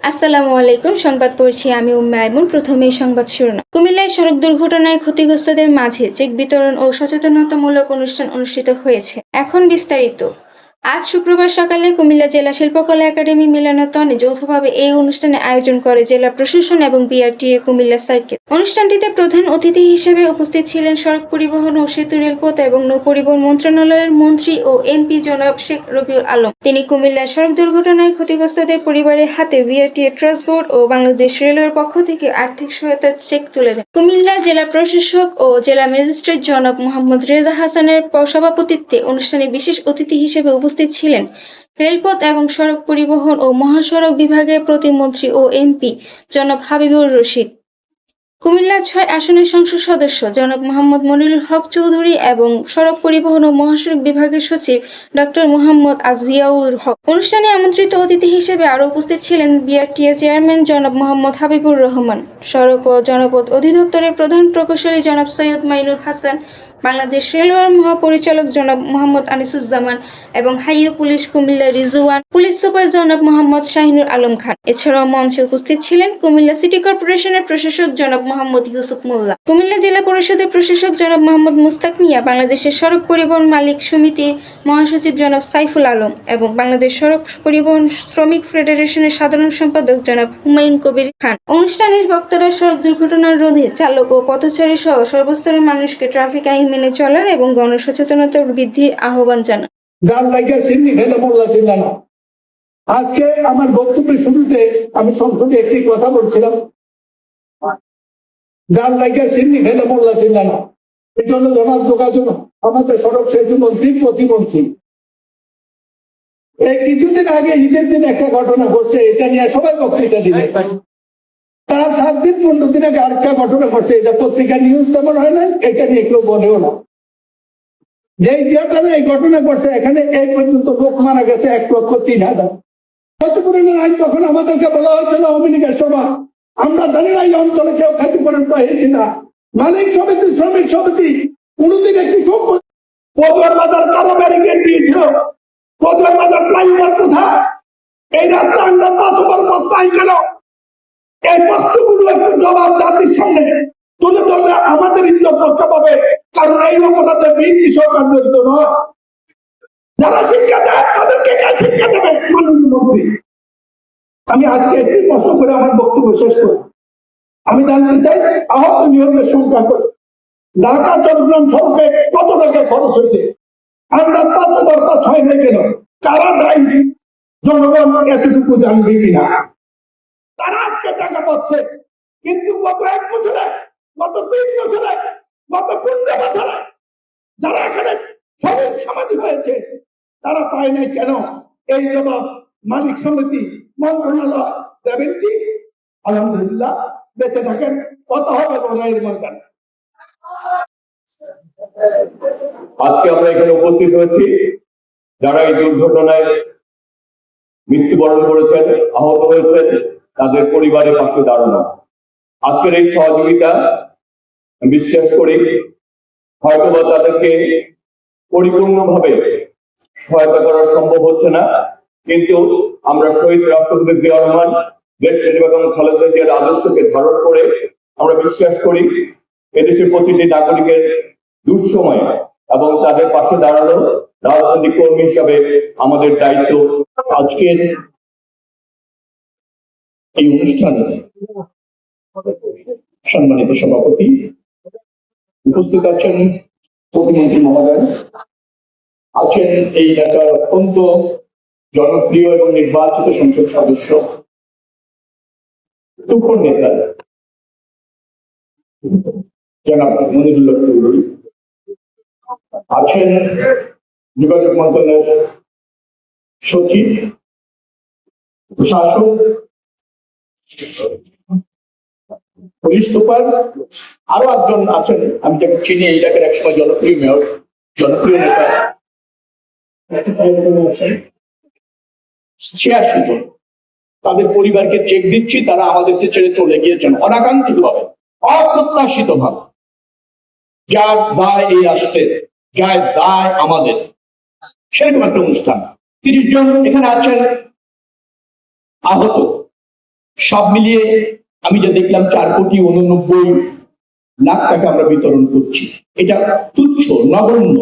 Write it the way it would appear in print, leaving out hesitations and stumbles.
আসসালামু আলাইকুম। সংবাদ পড়ছি আমি উম্মে আইমুন। প্রথমেই সংবাদ শিরোনাম। কুমিল্লায় সড়ক দুর্ঘটনায় ক্ষতিগ্রস্তদের মাঝে চেক বিতরণ ও সচেতনতামূলক অনুষ্ঠান অনুষ্ঠিত হয়েছে। এখন বিস্তারিত। আজ শুক্রবার সকালে কুমিল্লা জেলা শিল্পকলা একাডেমি মিলনায়তনে যৌথভাবে এই অনুষ্ঠানে আয়োজন করে জেলা প্রশাসন এবং বিআরটিএ কুমিল্লা সার্কেল। অনুষ্ঠানটিতে প্রধান অতিথি হিসেবে উপস্থিত ছিলেন সড়ক পরিবহন ও সেতু রেলপথ এবং নৌপরিবহন মন্ত্রণালয়ের মন্ত্রী ও এমপি জনাব শেখ রবিউল আলম। তিনি কুমিল্লার সড়ক দুর্ঘটনায় ক্ষতিগ্রস্তদের পরিবারের হাতে বিআরটিএ ট্রাস্ট বোর্ড ও বাংলাদেশ রেলওয়ের পক্ষ থেকে আর্থিক সহায়তার চেক তুলে দেন। কুমিল্লা জেলা প্রশাসক ও জেলা ম্যাজিস্ট্রেট জনাব মোহাম্মদ রেজা হাসানের সভাপতিত্বে অনুষ্ঠানে বিশেষ অতিথি হিসেবে উপস্থিত ছিলেন রেলপথ এবং সড়ক পরিবহন ও মহাসড়ক বিভাগের প্রতিমন্ত্রী ও এমপি জনাব হাবিবুর রশিদ, কুমিল্লা ৬ আসনের সংসদ সদস্য জনাব মোহাম্মদ মনিরুল হক চৌধুরী এবং সড়ক পরিবহন ও মহাসড়ক বিভাগের সচিব ডক্টর মোহাম্মদ আজিয়াউল হক। অনুষ্ঠানে আমন্ত্রিত অতিথি হিসেবে আরও উপস্থিত ছিলেন বিআরটিএ চেয়ারম্যান জনাব মোহাম্মদ হাবিবুর রহমান, সড়ক ও জনপথ অধিদপ্তরের প্রধান প্রকৌশলী জনাব সৈয়দ মাইনুর হাসান, বাংলাদেশ রেলওয়ের মহাপরিচালক জনাব মোহাম্মদ আনিসুজ্জামান এবং highway police Comilla Rizwan, police super জনাব মোহাম্মদ শাহিনুর আলম খান। এছাড়াও মঞ্চে উপস্থিত ছিলেন কুমিল্লা সিটি কর্পোরেশনের প্রশাসক জনাব মোহাম্মদ ইউসুফ মোল্লা, কুমিল্লা জেলা পরিষদের প্রশাসক জনাব মোহাম্মদ মুস্তাক মিয়া, বাংলাদেশের সড়ক পরিবহন মালিক সমিতির মহাসচিব জনাব সাইফুল আলম এবং বাংলাদেশ সড়ক পরিবহন শ্রমিক ফেডারেশনের সাধারণ সম্পাদক জনাব হুমায়ুন কবির খান। অনুষ্ঠানের বক্তারা সড়ক দুর্ঘটনা রোধে চালক ও পথচারী সহ সর্বস্তরের মানুষকে ট্রাফিক আইন মেনে চলার এবং গণসচেতনতা বৃদ্ধির আহ্বান জানান। আজকে আমার বক্তব্যের শুরুতে আমি সংসদে একটি কথা বলছিলাম, যার লাইগা সিন্নি ফেলে মোল্লা চিল্লা না। এটা হলো যোগাযোগ আমাদের সড়ক সেতু মন্ত্রী প্রতিমন্ত্রী। এই কিছুদিন আগে ঈদের দিন একটা ঘটনা ঘটছে, এটা নিয়ে সবাই বক্তৃতা দিলে। তার 7 দিন 15 দিন আগে আরেকটা ঘটনা ঘটছে, এটা পত্রিকা নিউজ তেমন হয় না, এটা নিয়ে কেউ বলেও না। যে এই ঘটনা ঘটছে এখানে এই পর্যন্ত লোক মারা গেছে 1,03,000। ক্ষতিপূরণের আইন তখন আমাদেরকে বলা হয়েছিল আওয়ামী লীগের সভা, আমরা জানি না এই অঞ্চলে কেউ ক্ষতিপূরণ হয়েছে না। মালিক সমিতি শ্রমিক সমিতি কোনদিন একটি পদুয়ার বাজার কারো ব্যারিকেড দিয়েছিল, পদুয়ার বাজার ফ্লাইওভার কোথায়, এই রাস্তা আন্ডারপাস ওভারপাস নাই কেন? এই প্রশ্নগুলো একটু জবাব জাতির সামনে তুলে ধরলে আমাদের ইজ্জত রক্ষা পাবে। কারণ এই অপরাধে বিএনপি সরকার জড়িত নয়। যারা শিক্ষা দেয় তাদেরকে কে শিক্ষা দেবে? মাননীয় মন্ত্রী, আমি আজকে একটি প্রশ্ন করে আমার বক্তব্য শেষ করি। আমি জানতে চাই আহত নিহতের সংখ্যা কত? ঢাকা চট্টগ্রাম সড়কে কত টাকা খরচ হয়েছে? আন্ডারপাস ওভারপাস হয় নাই কেন? কারা দায়ী? জনগণ এতটুকু জানবে কিনা? তারা আজকে টাকা পাচ্ছে, কিন্তু গত 1 বছরে, গত 3 বছরে, গত 15 বছরে যারা এখানে সবুজ সমাধি হয়েছে তারা পায় নাই কেন? এই জবাব মালিক সমিতি মন্ত্রণালয় দেবেন কি? আলহামদুলিল্লাহ বেঁচে থাকেন, কত হবে লড়াইয়ের ময়দান। আজকে আমরা এখানে উপস্থিত হয়েছি যারা এই দুর্ঘটনায় মৃত্যুবরণ করেছেন, আহত হয়েছেন, তাদের পরিবারের পাশে দাঁড়ানো। আজকের এই সহযোগিতা বিশ্বাস করি হয়তোবা তাদেরকে পরিপূর্ণভাবে সহায়তা করা সম্ভব হচ্ছে না, কিন্তু আমরা শহীদ রাষ্ট্রপতি জিয়া রহমান, দেশপ্রেমী বেগম খালেদা জিয়ার আদর্শকে ধারণ করে আমরা বিশ্বাস করি এদেশের প্রতিটি নাগরিকের দুঃসময়ে এবং তাদের পাশে দাঁড়ানো রাজনৈতিক কর্মী হিসাবে আমাদের দায়িত্ব। আজকের এই অনুষ্ঠানে সম্মানিত সভাপতি উপস্থিত আছেন, প্রতিমন্ত্রী মহোদয় আছেন, এই এলাকার অত্যন্ত জনপ্রিয় এবং নির্বাচিত সংসদ সদস্য তুখোর নেতা জনাব মনিরুল হক চৌধুরী আছেন, যোগাযোগ মন্ত্রণালয়ের সচিব, প্রশাসক, পুলিশ সুপার, আরো একজন আছেন আমি যাকে চিনি, এই এলাকার একসময় জনপ্রিয় মেয়র, জনপ্রিয় নেতা 86 জন। তাদের পরিবারকে চেক দিচ্ছি, তারা আমাদেরকে ছেড়ে চলে গিয়েছেন অনাকাঙ্ক্ষিত ভাবে, অপ্রত্যাশিত ভাবে। যার দায় এই রাষ্ট্রের, যার দায় আমাদের, সেরকম একটা অনুষ্ঠান। 30 জন এখানে আছেন আহত, সব মিলিয়ে আমি যা দেখলাম 4,89,00,000 টাকা আমরা বিতরণ করছি। এটা তুচ্ছ, নগণ্য।